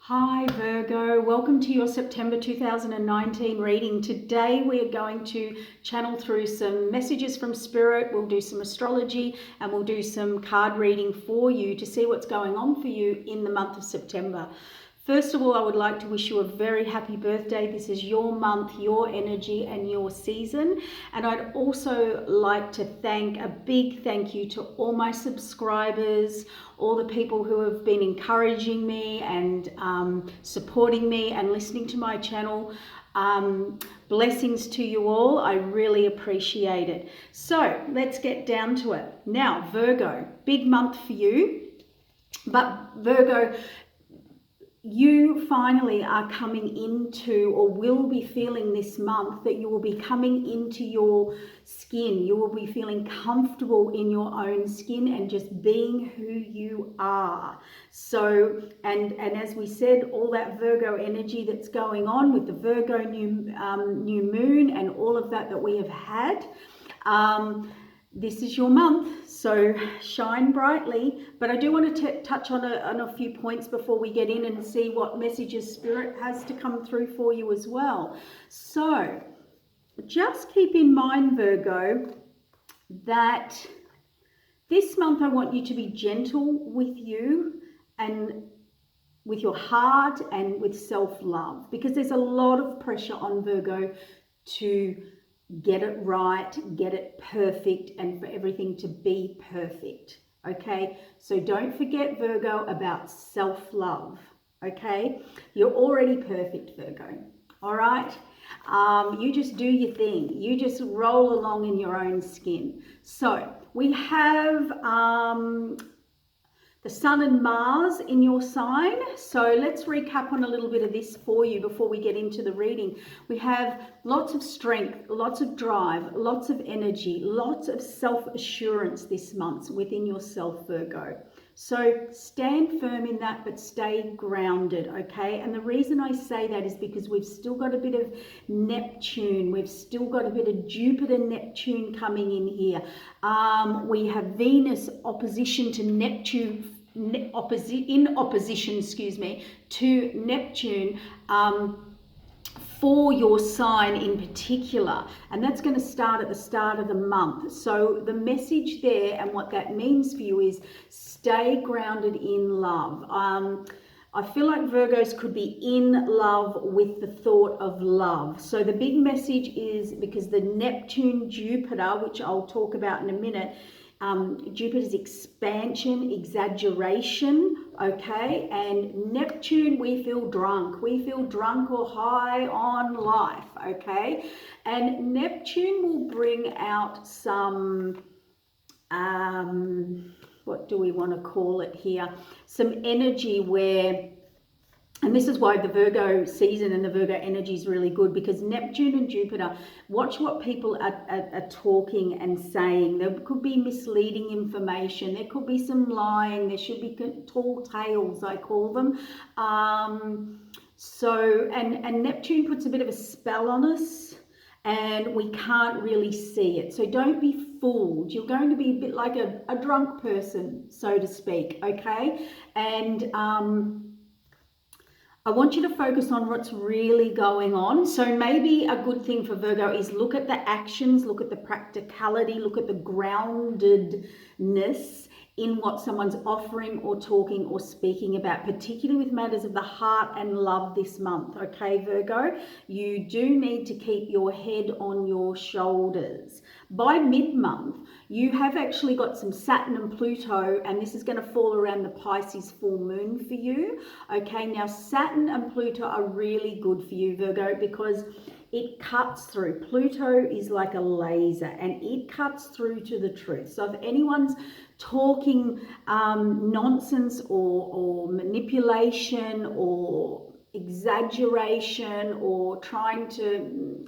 Hi Virgo, welcome to your September 2019 reading. Today we are going to channel through some messages from Spirit. We'll do some astrology and we'll do some card reading for you to see what's going on for you in the month of September. First of all, I would like to wish you a very happy birthday. This is your month, your energy and your season. And I'd also like to a big thank you to all my subscribers, all the people who have been encouraging me and supporting me and listening to my channel. Blessings to you all. I really appreciate it. So let's get down to it. Now, Virgo, big month for you. But Virgo, you finally are coming into, or will be feeling this month, that you will be coming into your skin. You will be feeling comfortable in your own skin and just being who you are. So, and as we said, all that Virgo energy that's going on with the Virgo new moon and all of that we have had, this is your month, so shine brightly. But I do want to touch on a few points before we get in and see what messages Spirit has to come through for you as well. So just keep in mind, Virgo, that this month I want you to be gentle with you and with your heart and with self-love, because there's a lot of pressure on Virgo to get it right, get it perfect, and for everything to be perfect. Okay, so don't forget, Virgo, about self-love. Okay, you're already perfect, Virgo. All right, you just do your thing. You just roll along in your own skin. So we have the Sun and Mars in your sign. So let's recap on a little bit of this for you before we get into the reading. We have lots of strength, lots of drive, lots of energy, lots of self-assurance this month within yourself, Virgo. So stand firm in that, but stay grounded, okay? And the reason I say that is because we've still got a bit of Neptune. We've still got a bit of Jupiter, Neptune coming in here. We have Venus opposition to Neptune, in opposition, to Neptune, for your sign in particular, and that's going to start at the start of the month. So the message there and what that means for you is stay grounded in love. I feel like Virgos could be in love with the thought of love. So the big message is, because the Neptune Jupiter, which I'll talk about in a minute, Jupiter's expansion, exaggeration, okay? And Neptune, we feel drunk. We feel drunk or high on life, okay? And Neptune will bring out some, what do we want to call it here? Some energy where, and this is why the Virgo season and the Virgo energy is really good, because Neptune and Jupiter, watch what people are talking and saying. There could be misleading information. There could be some lying. There should be tall tales, I call them. So, and Neptune puts a bit of a spell on us, and we can't really see it. So don't be fooled. You're going to be a bit like a drunk person, so to speak, okay? And I want you to focus on what's really going on. So maybe a good thing for Virgo is look at the actions, look at the practicality, look at the groundedness in what someone's offering or talking or speaking about, particularly with matters of the heart and love this month. Okay, Virgo, you do need to keep your head on your shoulders. By mid-month, you have actually got some Saturn and Pluto, and this is going to fall around the Pisces full moon for you. Okay, now Saturn and Pluto are really good for you, Virgo, because it cuts through. Pluto is like a laser and it cuts through to the truth. So if anyone's talking nonsense or manipulation or exaggeration or trying to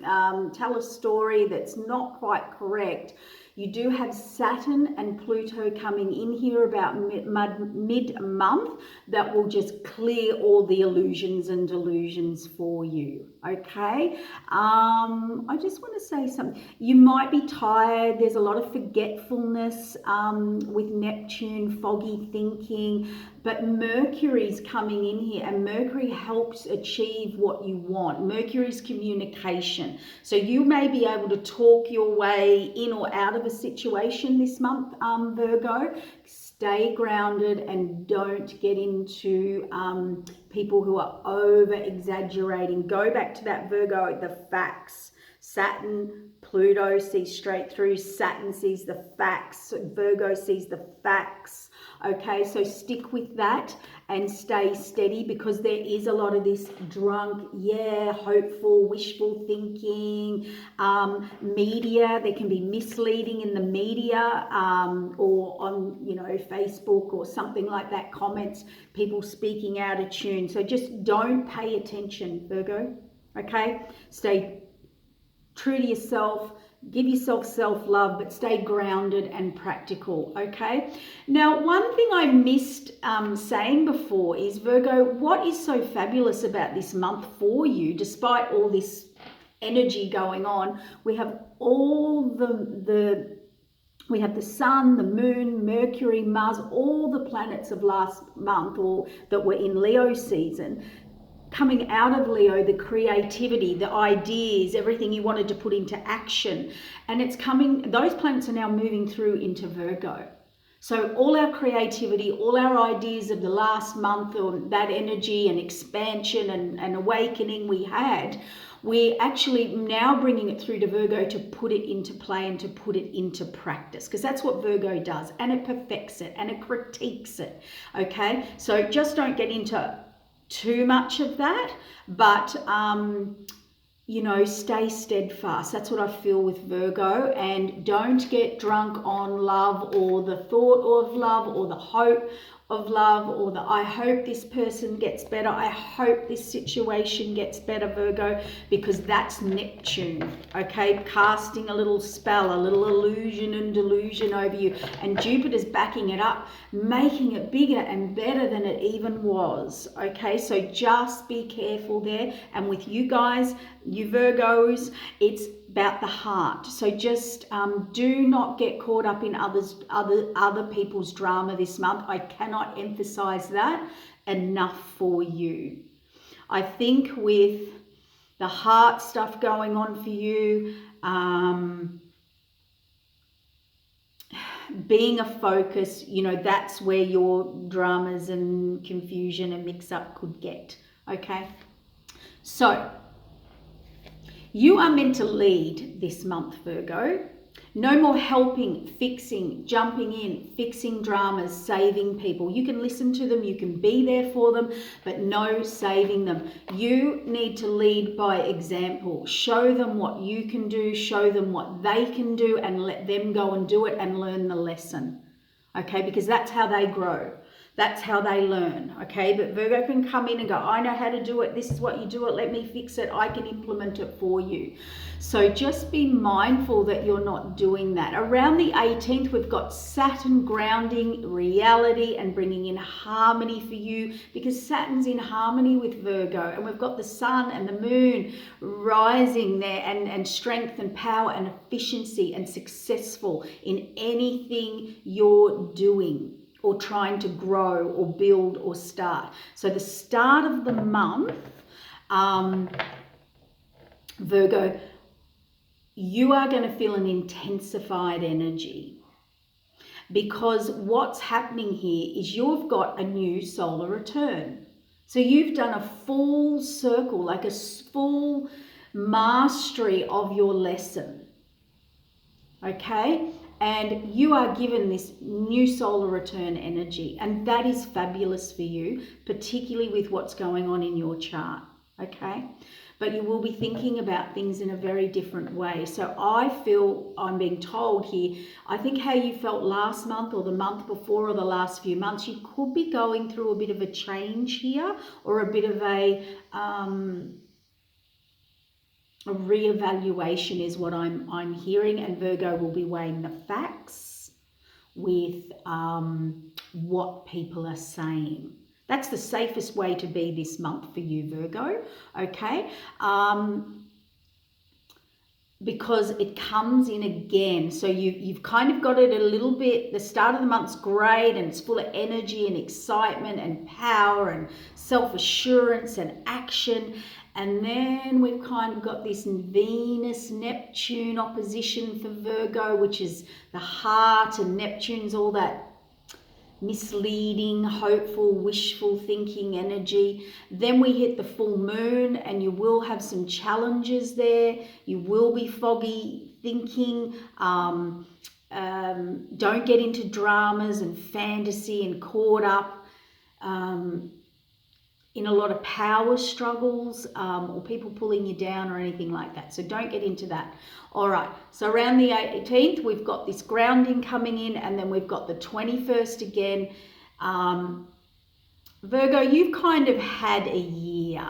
tell a story that's not quite correct, you do have Saturn and Pluto coming in here about mid-month that will just clear all the illusions and delusions for you, okay? I just want to say something. You might be tired. There's a lot of forgetfulness with Neptune, foggy thinking. but Mercury's coming in here, and Mercury helps achieve what you want. Mercury's communication. So you may be able to talk your way in or out of a situation this month, Virgo. Stay grounded and don't get into people who are over exaggerating. Go back to that Virgo, the facts. Saturn, Pluto sees straight through. Saturn sees the facts. Virgo sees the facts. Okay, so stick with that and stay steady, because there is a lot of this drunk, hopeful, wishful thinking, media. There can be misleading in the media, or on, Facebook or something like that, comments, people speaking out of tune. So just don't pay attention, Virgo. Okay, stay true to yourself, give yourself self-love, but stay grounded and practical, okay? Now, one thing I missed saying before is, Virgo, what is so fabulous about this month for you, despite all this energy going on? We have all we have the sun, the moon, Mercury, Mars, all the planets of last month, or that were in Leo season, coming out of Leo, the creativity, the ideas, everything you wanted to put into action. And it's coming, those planets are now moving through into Virgo. So all our creativity, all our ideas of the last month, or that energy and expansion and awakening we had, we're actually now bringing it through to Virgo to put it into play and to put it into practice, because that's what Virgo does, and it perfects it and it critiques it, okay? So just don't get into too much of that, but stay steadfast. That's what I feel with Virgo. And don't get drunk on love, or the thought of love, or the hope of love, or the I hope this person gets better, I hope this situation gets better, Virgo, because that's Neptune, okay, casting a little spell, a little illusion and delusion over you, and Jupiter's backing it up, making it bigger and better than it even was, okay? So just be careful there. And with you guys, you Virgos, it's about the heart. So just do not get caught up in other people's drama this month. I cannot emphasize that enough for you. I think with the heart stuff going on for you, being a focus, that's where your dramas and confusion and mix up could get, okay? So you are meant to lead this month, Virgo. No more helping, fixing, jumping in, fixing dramas, saving people. You can listen to them, you can be there for them, but no saving them. You need to lead by example. Show them what you can do, show them what they can do, and let them go and do it and learn the lesson. Okay, because that's how they grow. That's how they learn, okay? But Virgo can come in and go, I know how to do it. This is what you do it. Let me fix it. I can implement it for you. So just be mindful that you're not doing that. Around the 18th, we've got Saturn grounding reality and bringing in harmony for you, because Saturn's in harmony with Virgo. And we've got the sun and the moon rising there, and strength and power and efficiency and successful in anything you're doing or trying to grow or build or start. So the start of the month, Virgo, you are going to feel an intensified energy, because what's happening here is you've got a new solar return. So you've done a full circle, like a full mastery of your lesson, okay? And you are given this new solar return energy, and that is fabulous for you, particularly with what's going on in your chart, okay? But you will be thinking about things in a very different way. So I feel, I'm being told here, I think how you felt last month or the month before or the last few months, you could be going through a bit of a change here, or a bit of a reevaluation is what I'm hearing, and Virgo will be weighing the facts with what people are saying. That's the safest way to be this month for you, Virgo, okay? because it comes in again. So you've kind of got it a little bit, the start of the month's great and it's full of energy and excitement and power and self-assurance and action. And then we've kind of got this Venus-Neptune opposition for Virgo, which is the heart, and Neptune's all that misleading, hopeful, wishful thinking energy. Then we hit the full moon and you will have some challenges there. You will be foggy thinking. Don't get into dramas and fantasy and caught up in a lot of power struggles or people pulling you down or anything like that. So don't get into that. All right, so around the 18th, we've got this grounding coming in, and then we've got the 21st again. Virgo, you've kind of had a year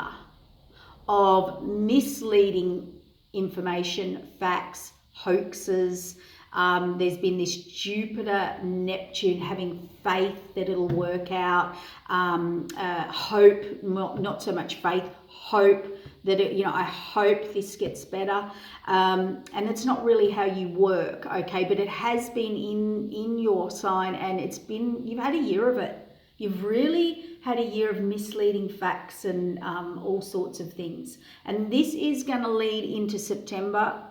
of misleading information, facts, hoaxes. There's been this Jupiter, Neptune, having faith that it'll work out, hope, not so much faith, hope that I hope this gets better, and it's not really how you work, okay, but it has been in your sign, and you've had a year of it. You've really had a year of misleading facts and all sorts of things, and this is going to lead into September,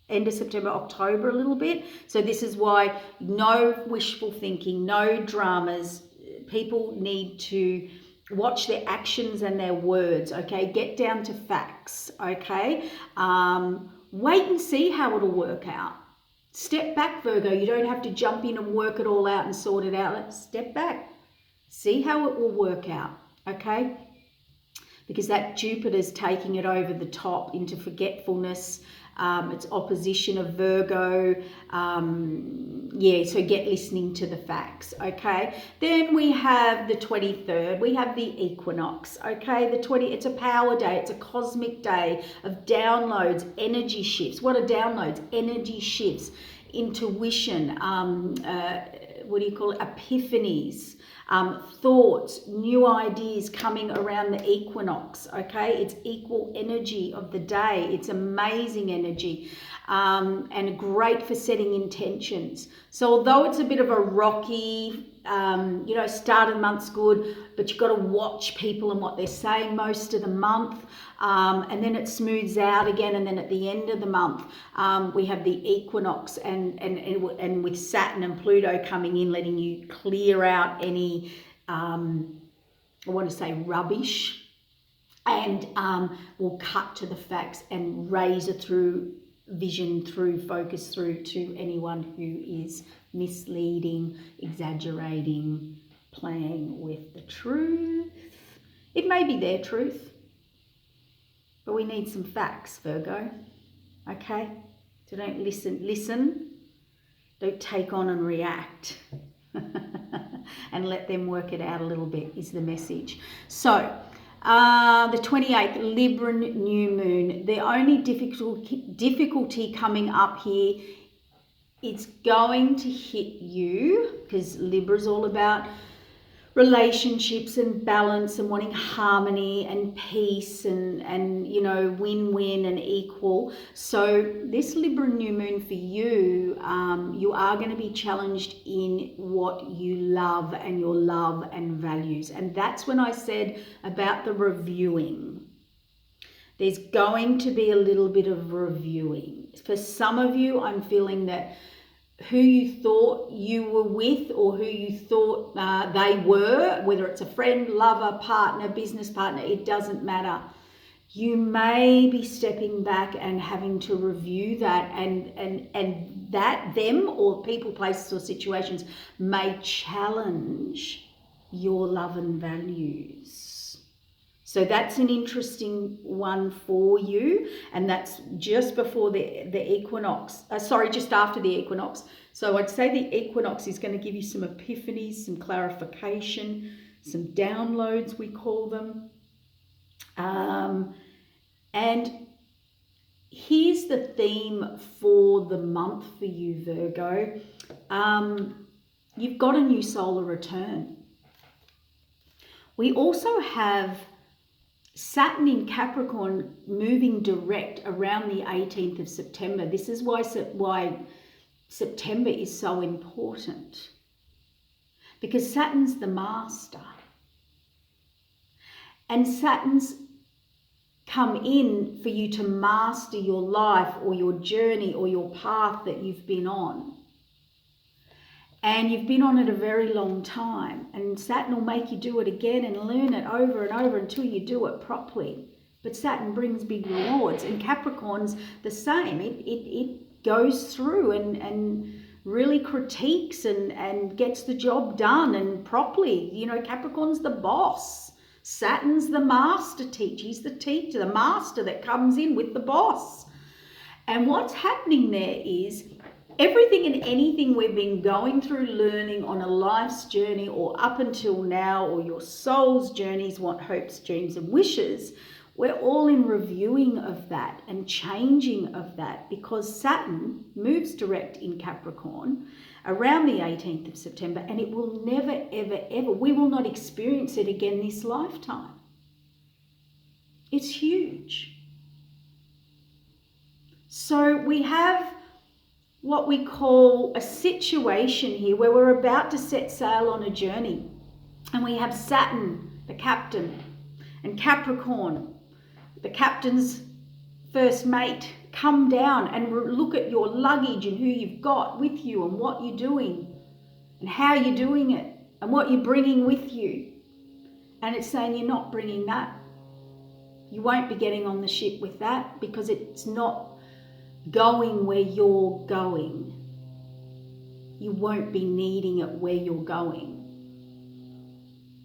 end of September, October a little bit. So this is why no wishful thinking, no dramas. People need to watch their actions and their words, okay? Get down to facts, okay? Wait and see how it'll work out. Step back, Virgo. You don't have to jump in and work it all out and sort it out. Let's step back. See how it will work out, okay? Because that Jupiter's taking it over the top into forgetfulness. It's opposition of Virgo. So get listening to the facts, okay? Then we have the 23rd. We have the equinox, okay? It's a power day. It's a cosmic day of downloads, energy shifts. What are downloads? Energy shifts, intuition, epiphanies. Thoughts, new ideas coming around the equinox, okay? It's equal energy of the day. It's amazing energy and great for setting intentions. So although it's a bit of a rocky, start of the month's good, but you've got to watch people and what they're saying most of the month, and then it smooths out again, and then at the end of the month we have the equinox and with Saturn and Pluto coming in, letting you clear out any rubbish, and we'll cut to the facts and razor through, vision through, focus through to anyone who is misleading, exaggerating, playing with the truth. It may be their truth, but we need some facts, Virgo, okay? So don't listen, don't take on and react. And let them work it out a little bit is the message. So the 28th, Libra new moon. The only difficulty coming up here, it's going to hit you, because Libra is all about relationships and balance and wanting harmony and peace and win-win and equal. So this Libra new moon for you, you are going to be challenged in what you love and your love and values. And that's when I said about the reviewing. There's going to be a little bit of reviewing. For some of you, I'm feeling that who you thought you were with, or who you thought they were, whether it's a friend, lover, partner, business partner, it doesn't matter. You may be stepping back and having to review that, and that them or people, places or situations may challenge your love and values. So that's an interesting one for you, and that's just before the equinox, just after the equinox. So I'd say the equinox is going to give you some epiphanies, some clarification, some downloads, we call them. And here's the theme for the month for you, Virgo. You've got a new solar return. We also have Saturn in Capricorn moving direct around the 18th of September. This is why September is so important. Because Saturn's the master. And Saturn's come in for you to master your life or your journey or your path that you've been on. And you've been on it a very long time. And Saturn will make you do it again and learn it over and over until you do it properly. But Saturn brings big rewards. And Capricorn's the same. It goes through and really critiques and gets the job done and properly. You know, Capricorn's the boss. Saturn's the master teacher. He's the teacher, the master that comes in with the boss. And what's happening there is everything and anything we've been going through, learning on a life's journey or up until now, or your soul's journeys, what hopes, dreams and wishes, we're all in reviewing of that and changing of that, because Saturn moves direct in Capricorn around the 18th of September, and it will never, ever, ever, we will not experience it again this lifetime. It's huge. So we have what we call a situation here where we're about to set sail on a journey, and we have Saturn, the captain, and Capricorn, the captain's first mate, come down and look at your luggage and who you've got with you and what you're doing and how you're doing it and what you're bringing with you. And it's saying you're not bringing that. You won't be getting on the ship with that, because it's not going where you're going. You won't be needing it where you're going.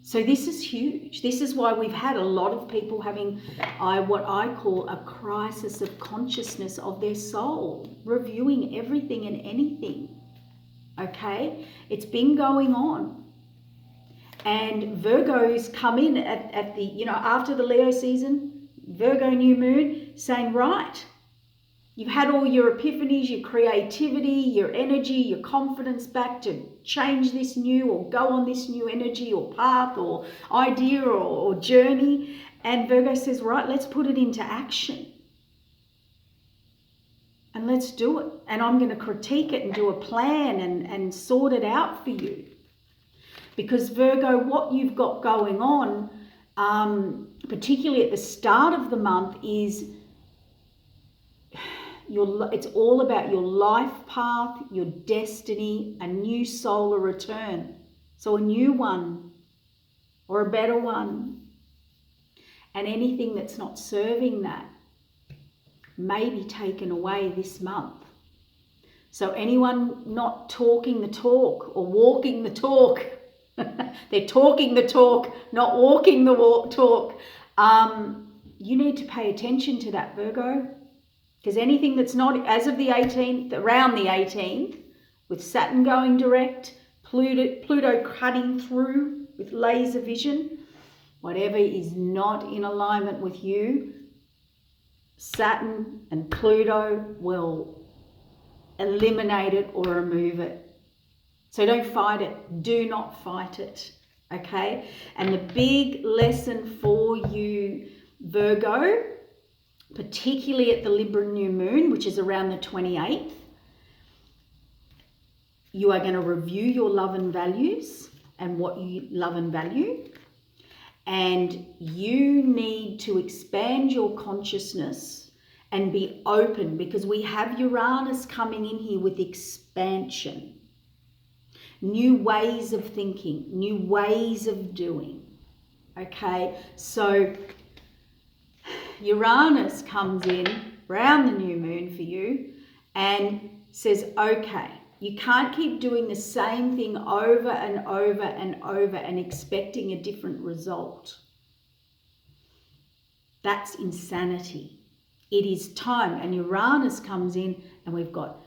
So this is huge. This is why we've had a lot of people having what I call a crisis of consciousness of their soul, reviewing everything and anything. Okay? It's been going on. And Virgo's come in at the, you know, after the Leo season, Virgo new moon, saying, right, you've had all your epiphanies, your creativity, your energy, your confidence back to change this new or go on this new energy or path or idea or journey. And Virgo says, right, let's put it into action. And let's do it. And I'm going to critique it and do a plan and sort it out for you. Because Virgo, what you've got going on, particularly at the start of the month, is it's all about your life path, your destiny, a new solar return. So a new one or a better one. And anything that's not serving that may be taken away this month. So anyone not talking the talk or walking the talk, they're talking the talk, not walking the talk. You need to pay attention to that, Virgo. Because anything that's not, as of the 18th, around the 18th, with Saturn going direct, Pluto cutting through with laser vision, whatever is not in alignment with you, Saturn and Pluto will eliminate it or remove it. So don't fight it. Do not fight it. Okay? And the big lesson for you, Virgo, particularly at the Libra new moon, which is around the 28th, you are going to review your love and values and what you love and value. And you need to expand your consciousness and be open, because we have Uranus coming in here with expansion. New ways of thinking, new ways of doing. Okay, so Uranus comes in around the new moon for you and says, okay, you can't keep doing the same thing over and over and over and expecting a different result. That's insanity. It is time. And Uranus comes in and we've got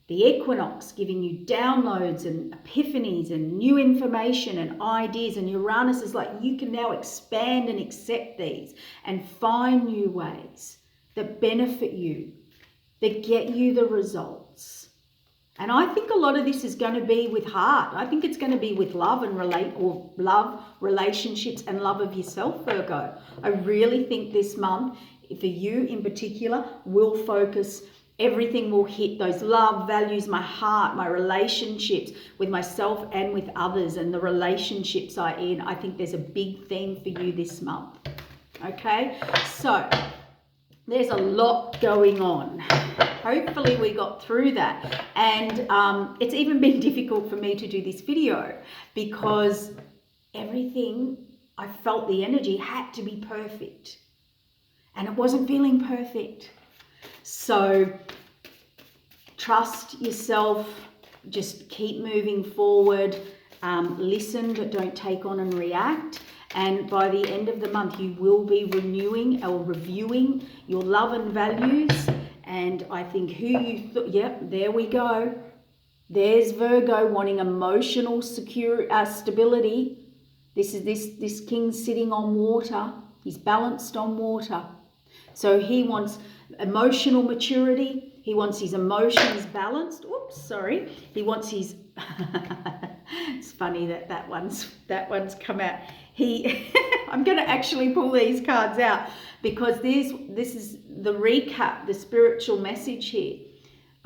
the equinox giving you downloads and epiphanies and new information and ideas. And Uranus is like, you can now expand and accept these and find new ways that benefit you, that get you the results. And I think a lot of this is going to be with heart. I think it's going to be with love and love, relationships, and love of yourself, Virgo. I really think this month, for you in particular, will focus. Everything will hit those love, values, my heart, my relationships with myself and with others, and the relationships I'm in. I think there's a big theme for you this month. Okay, so there's a lot going on. Hopefully we got through that. And it's even been difficult for me to do this video because everything, I felt the energy had to be perfect. And it wasn't feeling perfect. So trust yourself, just keep moving forward, listen but don't take on and react. And by the end of the month, you will be renewing or reviewing your love and values. And I think there we go. There's Virgo wanting emotional stability. This king's sitting on water. He's balanced on water. So he wants emotional maturity. He wants his emotions balanced. Oops, sorry. He wants his... It's funny that one's come out. I'm going to actually pull these cards out because this is the recap, the spiritual message here.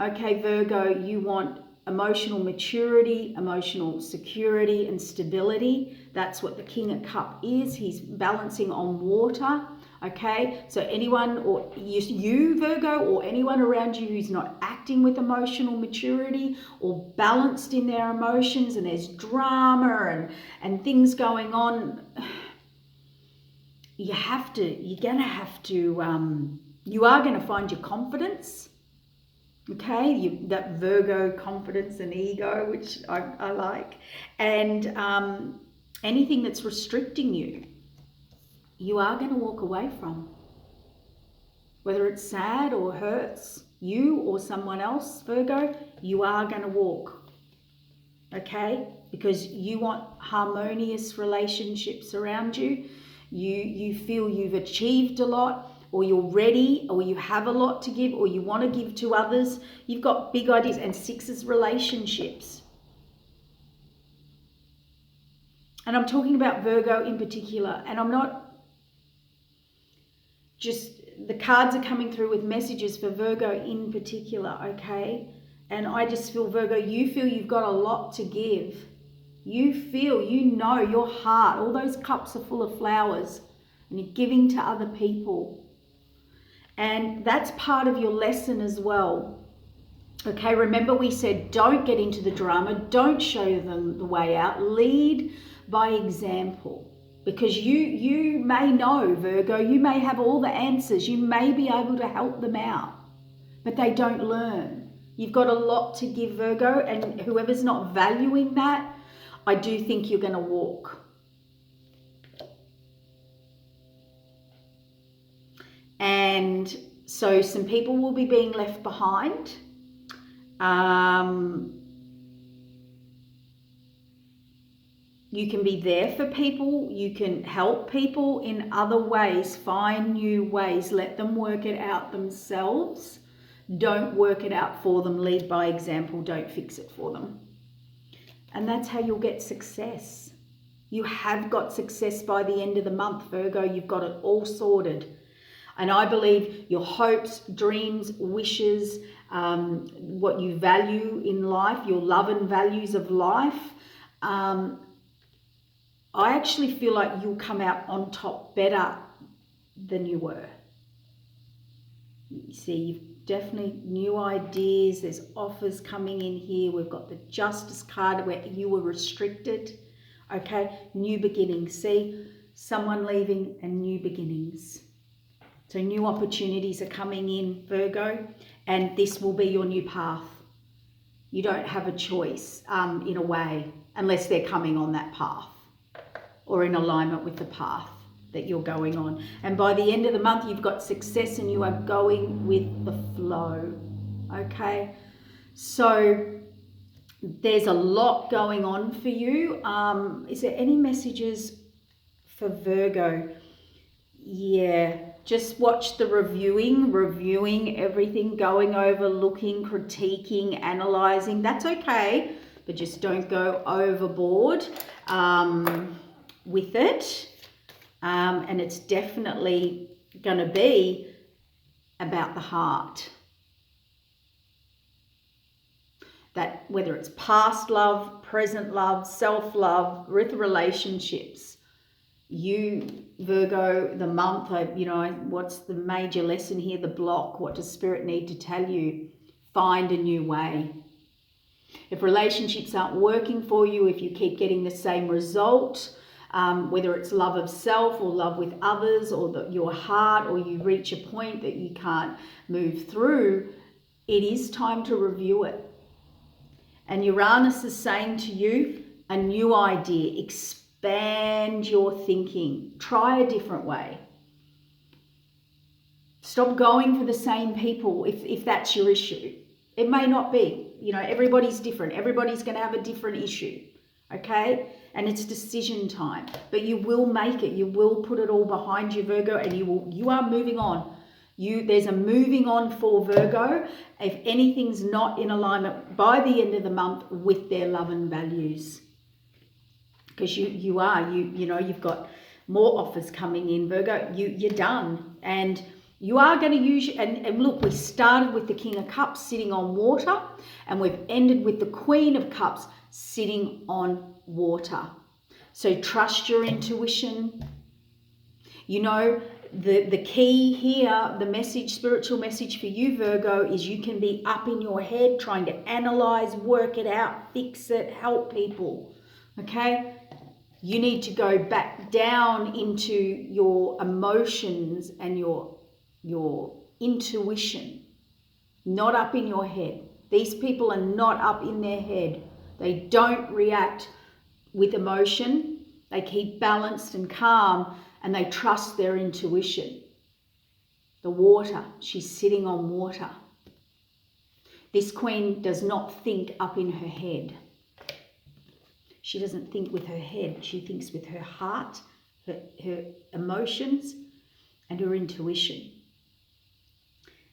Okay, Virgo, you want emotional maturity, emotional security and stability. That's what the King of Cups is. He's balancing on water. Okay, so anyone, or you Virgo, or anyone around you who's not acting with emotional maturity or balanced in their emotions, and there's drama and things going on, you are going to find your confidence. Okay, that Virgo confidence and ego, which I like, and anything that's restricting you, you are going to walk away from. Whether it's sad or hurts you or someone else, Virgo, you are going to walk. Okay? Because you want harmonious relationships around you. You feel you've achieved a lot, or you're ready, or you have a lot to give, or you want to give to others. You've got big ideas. And 6 is relationships. And I'm talking about Virgo in particular. And I'm not just, the cards are coming through with messages for Virgo in particular, okay? And I just feel, Virgo, you feel you've got a lot to give. You feel, your heart, all those cups are full of flowers, and you're giving to other people. And that's part of your lesson as well. Okay, remember we said don't get into the drama, don't show them the way out, lead by example. Because you may know, Virgo, you may have all the answers, you may be able to help them out, but they don't learn. You've got a lot to give, Virgo, and whoever's not valuing that, I do think you're going to walk. And so some people will be being left behind. You can be there for people. You can help people in other ways. Find new ways. Let them work it out themselves. Don't work it out for them. Lead by example. Don't fix it for them. And that's how you'll get success. You have got success by the end of the month, Virgo. You've got it all sorted. And I believe your hopes, dreams, wishes, what you value in life, your love and values of life, I actually feel like you'll come out on top better than you were. You see, you've definitely new ideas. There's offers coming in here. We've got the Justice card where you were restricted. Okay, new beginnings. See, someone leaving and new beginnings. So new opportunities are coming in, Virgo, and this will be your new path. You don't have a choice in a way, unless they're coming on that path or in alignment with the path that you're going on. And by the end of the month, you've got success and you are going with the flow, okay? So there's a lot going on for you. Is there any messages for Virgo? yeah, just watch the reviewing everything, going over, looking, critiquing, analyzing. That's okay, but just don't go overboard with it. And it's definitely going to be about the heart. That whether it's past love, present love, self-love, with relationships, you, Virgo, the month, what's the major lesson here? The block. What does Spirit need to tell you? Find a new way. If relationships aren't working for you, if you keep getting the same result, whether it's love of self or love with others or your heart, or you reach a point that you can't move through, it is time to review it. And Uranus is saying to you, a new idea, expand your thinking, try a different way. Stop going for the same people if that's your issue. It may not be, everybody's different. Everybody's going to have a different issue, okay? And it's decision time, but you will make it. You will put it all behind you, Virgo, and you are moving on. There's a moving on for Virgo, if anything's not in alignment by the end of the month with their love and values. Because you've got more offers coming in, Virgo. You're done. And you are going to use, and look, we started with the King of Cups sitting on water, and we've ended with the Queen of Cups sitting on water. So trust your intuition. The key here, the message, spiritual message for you, Virgo, is you can be up in your head trying to analyze, work it out, fix it, help people, okay? You need to go back down into your emotions and your intuition, not up in your head. These people are not up in their head. They don't react with emotion. They keep balanced and calm, and they trust their intuition. The water, she's sitting on water. This queen does not think up in her head. She doesn't think with her head. She thinks with her heart, her emotions, and her intuition.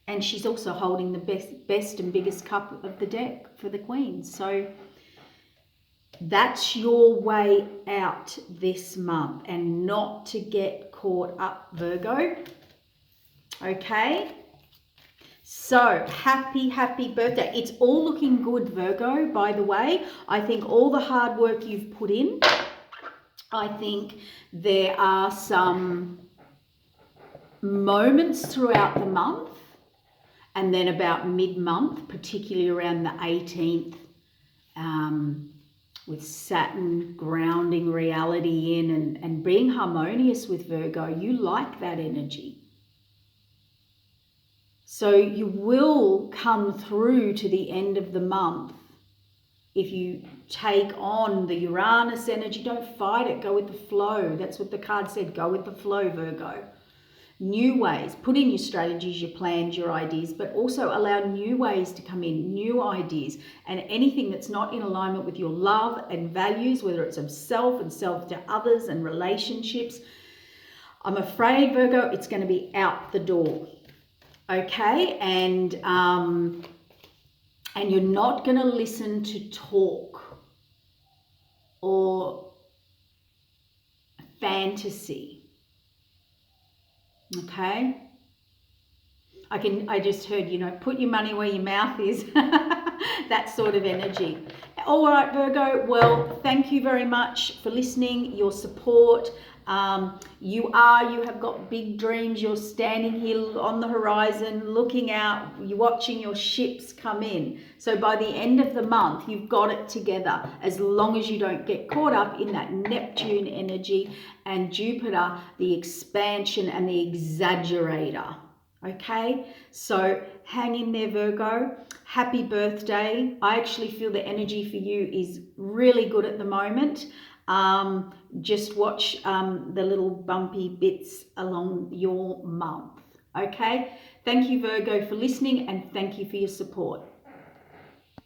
And she's also holding the best and biggest cup of the deck for the queen. So that's your way out this month, and not to get caught up, Virgo. Okay? So, happy birthday. It's all looking good, Virgo, by the way. I think all the hard work you've put in, I think there are some moments throughout the month, and then about mid-month, particularly around the 18th, with Saturn grounding reality in and being harmonious with Virgo. You like that energy. So you will come through to the end of the month. If you take on the Uranus energy, don't fight it, go with the flow. That's what the card said, go with the flow, Virgo. New ways, put in your strategies, your plans, your ideas, but also allow new ways to come in, new ideas, and anything that's not in alignment with your love and values, whether it's of self and self to others and relationships, I'm afraid, Virgo, it's going to be out the door. Okay? And you're not going to listen to talk or fantasy. Okay, I just heard, put your money where your mouth is. That sort of energy. All right, Virgo. Well, thank you very much for listening, your support. You have got big dreams. You're standing here on the horizon, looking out, you're watching your ships come in. So by the end of the month, you've got it together, as long as you don't get caught up in that Neptune energy and Jupiter, the expansion and the exaggerator. Okay, so hang in there, Virgo. Happy birthday. I actually feel the energy for you is really good at the moment. Just watch the little bumpy bits along your month. Okay, thank you, Virgo, for listening, and thank you for your support.